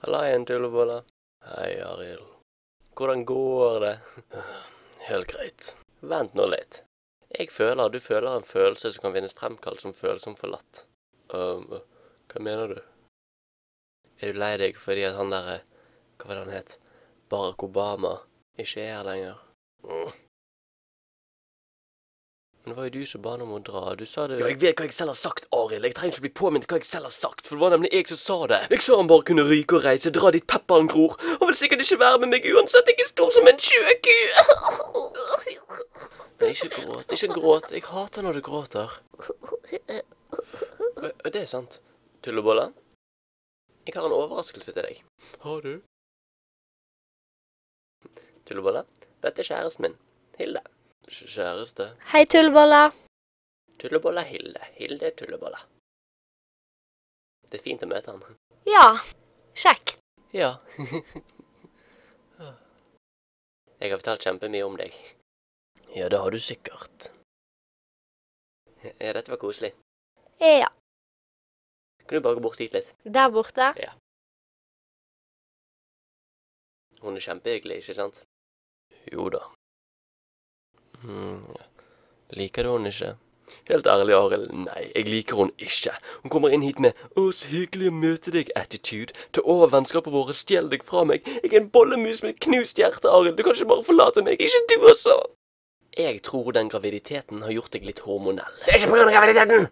Halla igjen, tullebolla. Hei, Arild. Hvordan går det? Helt greit. Vent nå litt. Jeg føler du føler en følelse som kan vinnes fremkalt som følelse som forlatt. Hva mener du? Er du lei deg fordi at han der, hva var det han het? Barack Obama ikke er her lenger? Men det var jo du som ba om å dra. Du sa det... Ja, jeg vet hva jeg selv har sagt, Arild. Jeg trenger ikke bli påminnet hva jeg selv har sagt, for det var nemlig jeg som sa det. Jeg sa han bare kunne ryke og reise, dra dit pepperen gror. Han vil sikkert ikke være med meg uansett, jeg er stor som en sjøku. Nei, ikke gråt, ikke gråt. Jeg hater når du gråter. Det er sant. Tullebolla? Jeg har en overraskelse til deg. Har du? Tullebolla? Dette er kjæresten min, Hilde. Kjæreste. Hei, tullebolla. Tullebolla Hilde. Hilde tullebolla. Det er fint å møte han. Ja, kjekt. Ja. Jeg har fortalt kjempemye om deg. Ja, det har du sikkert. Ja, dette var koselig. Ja. Kan du bare gå bort hit litt? Der borte? Ja. Hun er kjempehyggelig, ikke sant? Jo da. Liker du hun ikke? Helt ærlig, Arild, nei, jeg liker hun ikke. Hun kommer inn hit med «Å, så hyggelig å møte deg-attitude. Ta over vennskapet våre, stjel deg fra meg. Jeg er en bollemus med knust hjerte, Arild. Du kan ikke bare forlate meg, ikke du også!» Jeg tror den graviditeten har gjort deg litt hormonell. Det er ikke på grunn av graviditeten!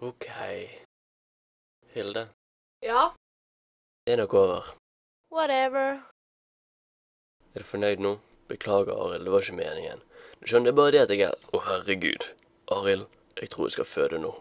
Ok. Hilde, Ja. det er nok over. Whatever. Er du fornøyd nå? Beklager, Arild, det var ikke meningen. Du skjønner, det er bare det at jeg er... Å, herregud. Arild, jeg tror jeg skal føde nå.